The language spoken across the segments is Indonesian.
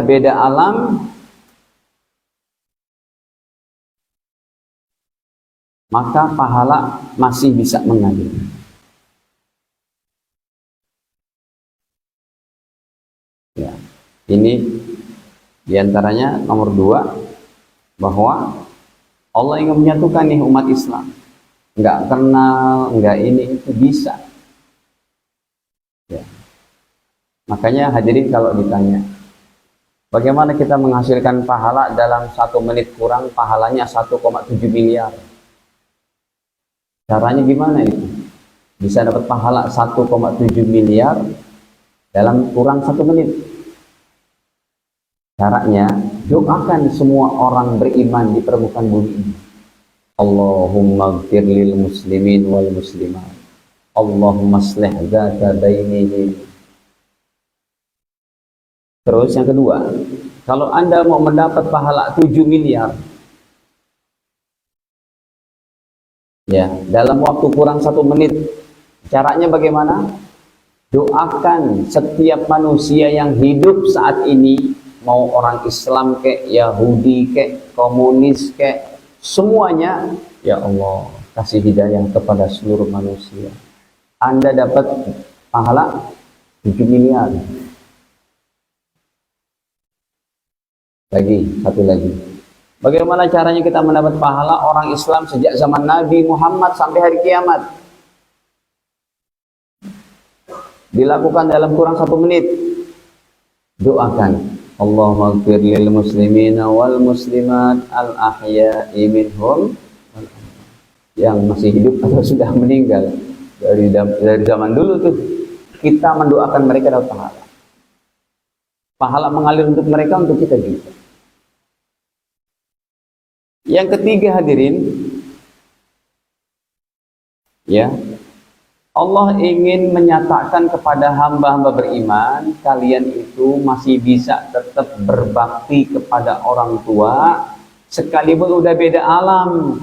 beda alam, maka pahala masih bisa mengalir. Ya, ini diantaranya nomor 2, bahwa Allah ingin menyatukan nih umat Islam. Nggak kenal, nggak ini, itu bisa. Ya. Makanya hadirin kalau ditanya, bagaimana kita menghasilkan pahala dalam 1 menit kurang, pahalanya 1,7 miliar. Caranya gimana itu? Bisa dapat pahala 1,7 miliar dalam kurang 1 menit. Caranya, doakan semua orang beriman di permukaan bumi ini. Allahumma ighfir lil muslimin wal muslimat. Allahumma aslih dzata bainihim. Terus yang kedua, kalau Anda mau mendapat pahala 7 miliar, ya, dalam waktu kurang 1 menit, caranya bagaimana? Doakan setiap manusia yang hidup saat ini, mau orang Islam kek, Yahudi kek, komunis kek, semuanya, ya Allah, kasih hidayah kepada seluruh manusia. Anda dapat pahala 7 miliar. Satu lagi. Bagaimana caranya kita mendapat pahala orang Islam sejak zaman Nabi Muhammad sampai hari kiamat? Dilakukan dalam kurang 1 menit. Doakan, Allahumma ighfir lil muslimina wal muslimat al ahya'i minhum, yang masih hidup atau sudah meninggal. Dari zaman dulu tuh kita mendoakan mereka dapat pahala. Pahala mengalir untuk mereka, untuk kita juga. Yang ketiga hadirin, ya, Allah ingin menyatakan kepada hamba-hamba beriman, kalian itu masih bisa tetap berbakti kepada orang tua, sekalipun udah beda alam.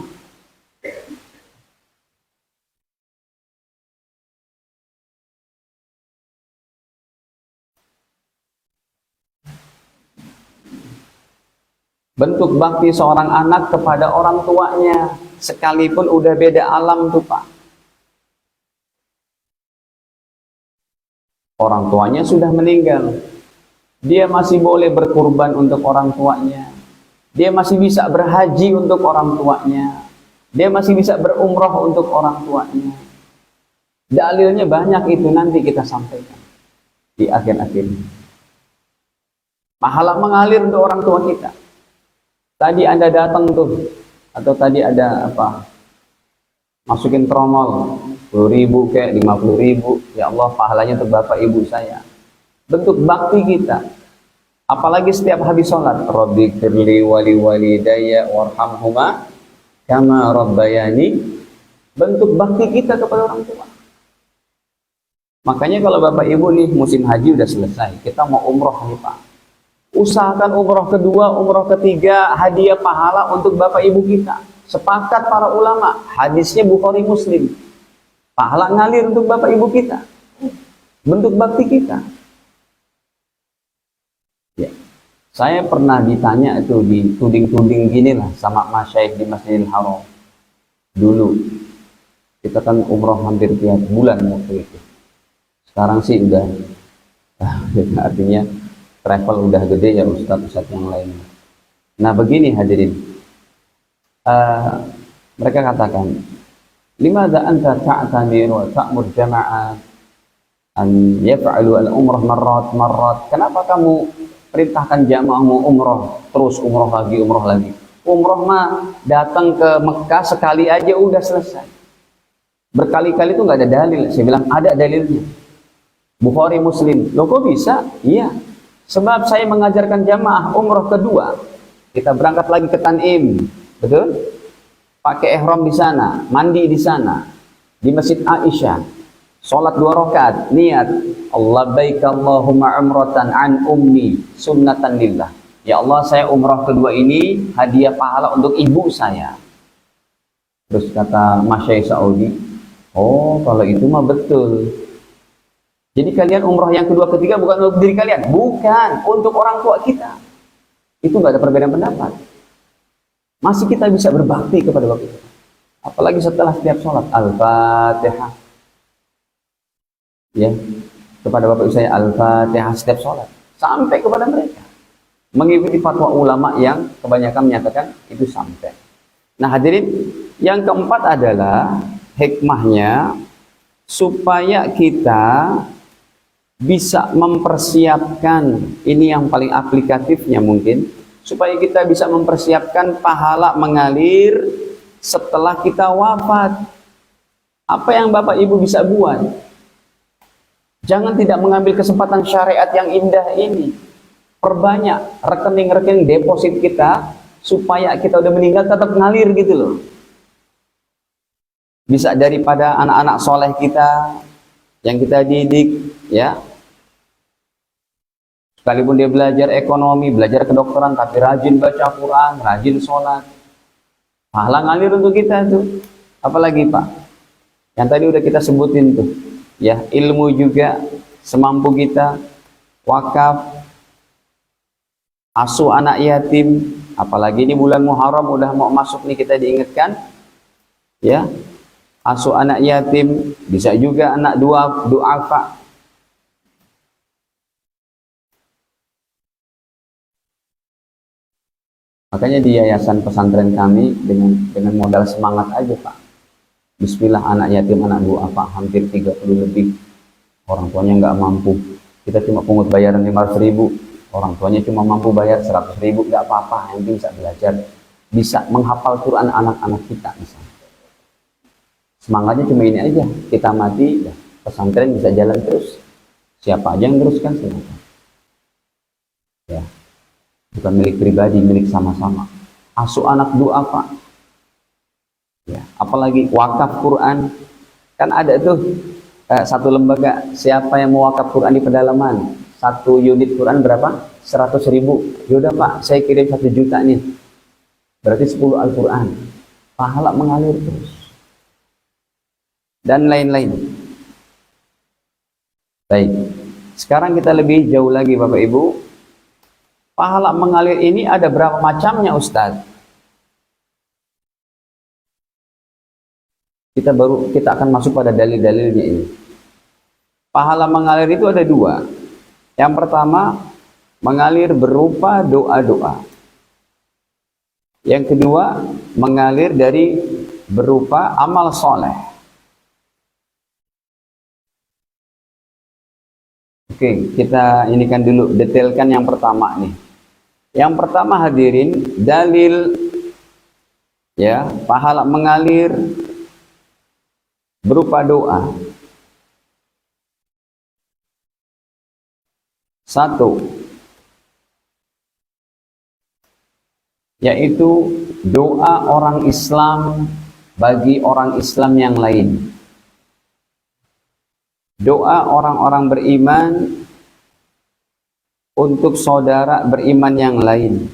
Bentuk bakti seorang anak kepada orang tuanya, sekalipun udah beda alam tuh Pak. Orang tuanya sudah meninggal, dia masih boleh berkurban untuk orang tuanya, dia masih bisa berhaji untuk orang tuanya, dia masih bisa berumrah untuk orang tuanya. Dalilnya banyak, itu nanti kita sampaikan di akhir-akhir. Pahala mengalir untuk orang tua kita. Tadi Anda datang tuh, atau tadi ada apa, masukin tromol 10.000 kayak 50.000, ya Allah, pahalanya untuk bapak ibu saya. Bentuk bakti kita. Apalagi setiap habis sholat, Rabbi firli wali walidayya warhamhuma kama rabbayani. Bentuk bakti kita kepada orang tua. Makanya kalau bapak ibu nih musim haji udah selesai, kita mau umroh nih Pak, usahakan umroh kedua, umroh ketiga, hadiah pahala untuk bapak ibu kita. Sepakat para ulama, hadisnya Bukhari Muslim, pahala ngalir untuk bapak ibu kita. Bentuk bakti kita. Ya. Saya pernah ditanya itu, di tuding-tuding gini lah sama masyaikh di Masjidil Haram. Dulu kita kan umroh hampir tiap bulan waktu itu. Sekarang sih udah, artinya travel udah gede ya ustadz-ustadz yang lain. Nah begini hadirin, mereka katakan, limadza anta ta'tamir wa ta'mur jama'at an yaf'alu al-umrah marrat. Kenapa kamu perintahkan jamaahmu umroh terus, umroh lagi? Umroh mah datang ke Mekah sekali aja udah selesai. Berkali-kali itu nggak ada dalil. Saya bilang ada dalilnya. Bukhari Muslim. Loh kok bisa? Iya. Sebab saya mengajarkan jamaah umroh kedua, kita berangkat lagi ke Tanim, betul? Pakai ihram di sana, mandi di sana, di Masjid Aisyah, sholat 2 rakaat, niat, labbaik Allahumma umratan an ummi sunnatan lillah. Ya Allah, saya umroh kedua ini hadiah pahala untuk ibu saya. Terus kata Masyaikh Saudi, oh kalau itu mah betul. Jadi kalian umroh yang kedua ketiga bukan untuk diri kalian, bukan untuk orang tua kita. Itu nggak ada perbedaan pendapat. Masih kita bisa berbakti kepada bapak kita. Apalagi setelah setiap sholat, Al-Fatihah. Ya, kepada bapak saya Al-Fatihah setiap sholat. Sampai kepada mereka. Mengikuti fatwa ulama yang kebanyakan menyatakan itu sampai. Nah hadirin, yang keempat adalah hikmahnya supaya kita bisa mempersiapkan, ini yang paling aplikatifnya mungkin, supaya kita bisa mempersiapkan pahala mengalir setelah kita wafat. Apa yang Bapak Ibu bisa buat? Jangan tidak mengambil kesempatan syariat yang indah ini. Perbanyak rekening-rekening deposit kita, supaya kita udah meninggal tetap ngalir gitu loh. Bisa daripada anak-anak soleh kita yang kita didik, ya. Sekalipun dia belajar ekonomi, belajar kedokteran, tapi rajin baca Quran, rajin sholat, pahala ngalir untuk kita tuh. Apalagi Pak, yang tadi udah kita sebutin tuh, ya, ilmu juga semampu kita, wakaf, asuh anak yatim, apalagi ini bulan Muharram udah mau masuk nih, kita diingatkan, ya. Asuh anak yatim, bisa juga anak duafa. Makanya di yayasan pesantren kami dengan modal semangat aja Pak. Bismillah, anak yatim, anak duafa hampir 30 lebih. Orang tuanya nggak mampu. Kita cuma pungut bayaran 500.000. Orang tuanya cuma mampu bayar 100.000. Nggak apa-apa, yang penting bisa belajar. Bisa menghafal Quran anak-anak kita misalnya. Semangatnya cuma ini aja, kita mati, ya, pesantren bisa jalan terus. Siapa aja yang teruskan silakan. Ya, bukan milik pribadi, milik sama-sama. Asuh anak duafa, ya, apalagi wakaf Quran. Kan ada tuh satu lembaga, siapa yang mau wakaf Quran di pedalaman, satu unit Quran berapa? 100.000. Yaudah Pak, saya kirim 1 juta nih, berarti 10 Al-Quran. Pahala mengalir terus. Dan lain-lain. Baik, sekarang kita lebih jauh lagi Bapak Ibu. Pahala mengalir ini ada berapa macamnya Ustadz? Kita akan masuk pada dalil-dalilnya ini. Pahala mengalir itu ada 2. Yang pertama, mengalir berupa doa-doa. Yang kedua, mengalir dari berupa amal soleh. Oke, kita inikan dulu, detailkan yang pertama nih. Yang pertama hadirin, dalil, ya, pahala mengalir berupa doa. 1, yaitu doa orang Islam bagi orang Islam yang lain. Doa orang-orang beriman untuk saudara beriman yang lain.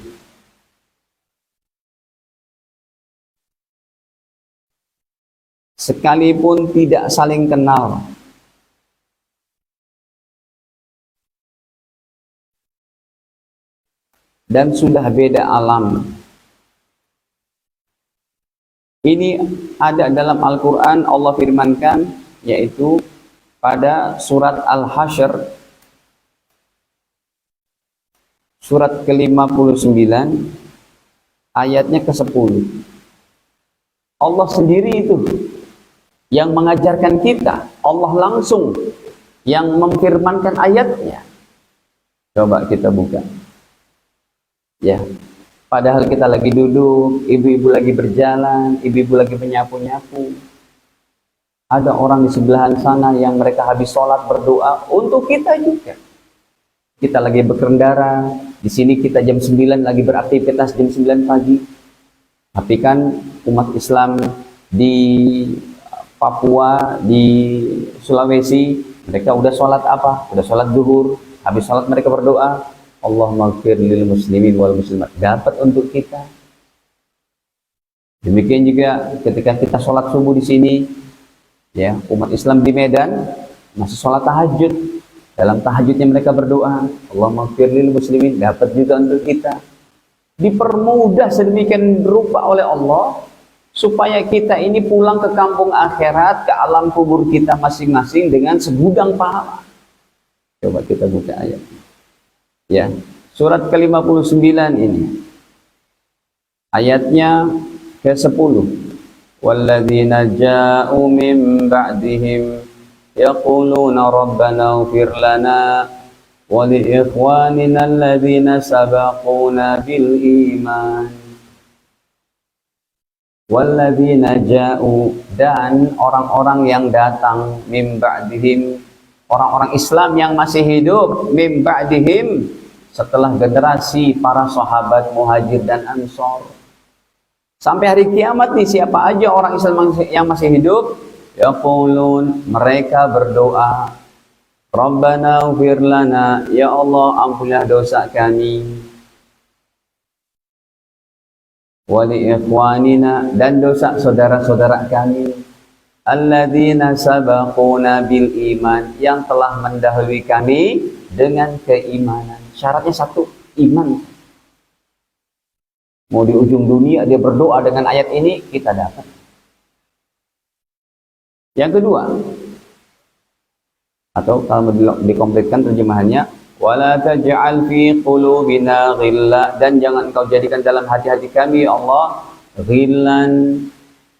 Sekalipun tidak saling kenal. Dan sudah beda alam. Ini ada dalam Al-Quran, Allah firmankan, yaitu pada surat Al-Hasyr, surat ke-59, ayatnya ke-10. Allah sendiri itu yang mengajarkan kita, Allah langsung yang memfirmankan ayatnya. Coba kita buka. Ya, padahal kita lagi duduk, ibu-ibu lagi berjalan, ibu-ibu lagi menyapu-nyapu. Ada orang di sebelahan sana yang mereka habis sholat berdoa untuk kita juga. Kita lagi berkendara, di sini kita jam 9 lagi beraktivitas jam 9 pagi. Tapi kan umat Islam di Papua, di Sulawesi, mereka udah sholat apa? Udah sholat zuhur, habis sholat mereka berdoa, Allahumma ighfir lil muslimin wal muslimat. Dapat untuk kita. Demikian juga ketika kita sholat subuh di sini, ya, umat Islam di Medan, masih sholat tahajud. Dalam tahajudnya mereka berdoa, Allahumma ighfir lil muslimin, dapat juga untuk kita. Dipermudah sedemikian rupa oleh Allah supaya kita ini pulang ke kampung akhirat, ke alam kubur kita masing-masing dengan segudang pahala. Coba kita buka ayat. Ya, surat ke-59 ini. Ayatnya ke-10. Walladzina ja'u min ba'dihim yaquluna rabbana ighfir lana wa li ikhwanina alladzina sabaquna bil iman. Walladzina ja'u, dan orang-orang yang datang min ba'dihim, orang-orang Islam yang masih hidup min ba'dihim, setelah generasi para sahabat Muhajir dan Ansor. Sampai hari kiamat nih, siapa aja orang Islam yang masih hidup, yaqulun, mereka berdoa, Rabbana ighfir lana, ya Allah ampunilah dosa kami, wa li ikhwanina, dan dosa saudara-saudara kami, alladzina sabaquna bil iman, yang telah mendahului kami dengan keimanan. Syaratnya satu, iman. Mau di ujung dunia dia berdoa dengan ayat ini, kita dapat. Yang kedua, atau kalau dikompletkan terjemahannya, wala taj'al fi qulubina ghilla, dan jangan engkau jadikan dalam hati-hati kami ya Allah ghillan,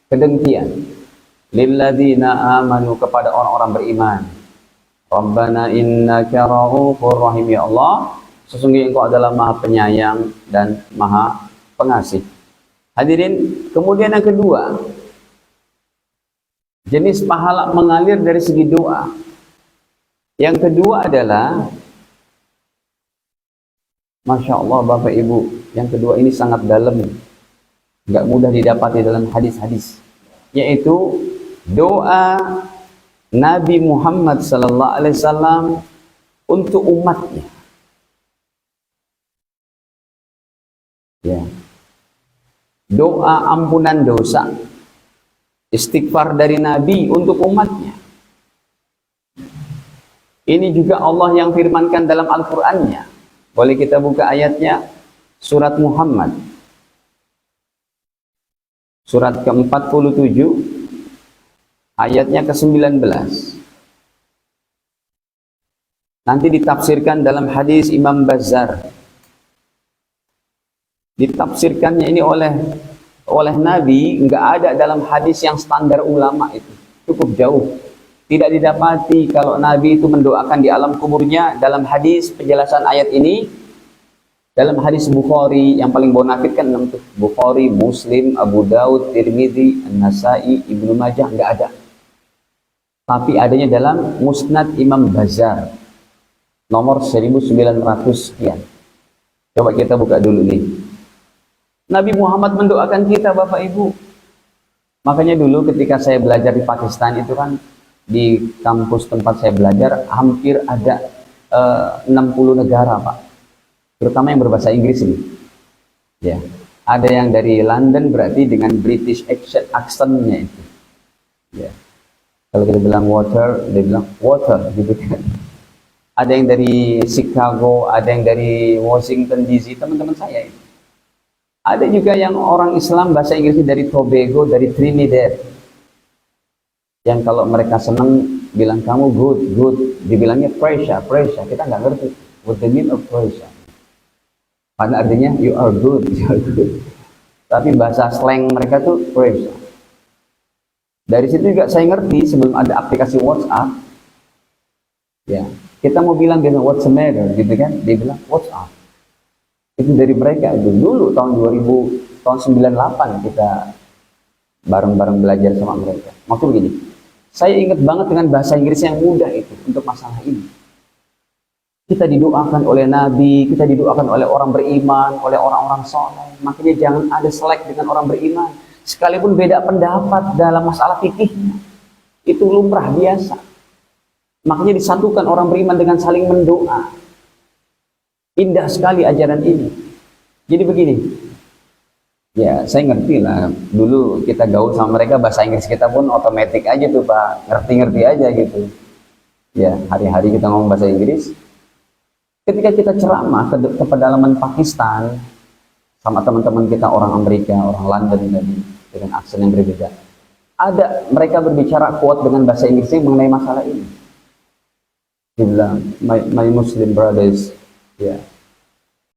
kedengkian, lilladzina amanu, kepada orang-orang beriman. Rabbana innaka ra'ufur rahim, ya Allah sesungguhnya engkau adalah maha penyayang dan maha pengasih. Hadirin, kemudian yang kedua, jenis pahala mengalir dari segi doa. Yang kedua adalah, Masya Allah Bapak Ibu, yang kedua ini sangat dalam, nggak mudah didapati dalam hadis-hadis, yaitu doa Nabi Muhammad sallallahu alaihi wasallam untuk umatnya. Ya. Doa ampunan dosa, istighfar dari Nabi untuk umatnya. Ini juga Allah yang firmankan dalam Al-Qur'annya. Boleh kita buka ayatnya, surat Muhammad, surat ke-47, ayatnya ke-19. Nanti ditafsirkan dalam hadis Imam Bazzar. Ditafsirkannya ini oleh Nabi, nggak ada dalam hadis yang standar ulama itu, cukup jauh. Tidak didapati kalau Nabi itu mendoakan di alam kuburnya. Dalam hadis penjelasan ayat ini, dalam hadis Bukhari yang paling bonafit kan 6 tuh, Bukhari, Muslim, Abu Daud, Tirmidzi, An-Nasai, Ibnu Majah, nggak ada. Tapi adanya dalam Musnad Imam Bazzar nomor 1900 sekian. Coba kita buka dulu nih. Nabi Muhammad mendoakan kita Bapak Ibu. Makanya dulu ketika saya belajar di Pakistan itu kan, di kampus tempat saya belajar hampir ada 60 negara Pak, terutama yang berbahasa Inggris ini. Ya, ada yang dari London berarti dengan British accent-nya itu. Ya, kalau kita bilang water, dia bilang water gitu kan. Ada yang dari Chicago, ada yang dari Washington DC, teman-teman saya itu. Ada juga yang orang Islam bahasa Inggrisnya dari Tobago, dari Trinidad. Yang kalau mereka senang bilang kamu good, good, dibilangnya pressure, pressure. Kita nggak ngerti what the mean of pressure. Pada artinya you are good, you are good. Tapi bahasa slang mereka tuh pressure. Dari situ juga saya ngerti sebelum ada aplikasi WhatsApp. Ya, kita mau bilang biasa what's the matter gitu kan, dia bilang WhatsApp. Itu dari mereka itu dulu tahun 2000, tahun 98 kita bareng-bareng belajar sama mereka. Maksud begini, saya ingat banget dengan bahasa Inggris yang mudah itu untuk masalah ini. Kita didoakan oleh Nabi, kita didoakan oleh orang beriman, oleh orang-orang soleh. Makanya jangan ada selek dengan orang beriman. Sekalipun beda pendapat dalam masalah fikihnya, itu lumrah biasa. Makanya disatukan orang beriman dengan saling mendoa. Indah sekali ajaran ini. Jadi begini, ya saya ngerti lah, dulu kita gaul sama mereka bahasa Inggris kita pun otomatis aja tuh Pak, ngerti-ngerti aja gitu. ya hari-hari kita ngomong bahasa Inggris. Ketika kita ceramah ke pedalaman Pakistan sama teman-teman kita orang Amerika, orang London tadi dengan aksen yang berbeda, ada mereka berbicara kuat dengan bahasa Inggrisnya mengenai masalah ini. Dia bilang, my Muslim brothers, ya,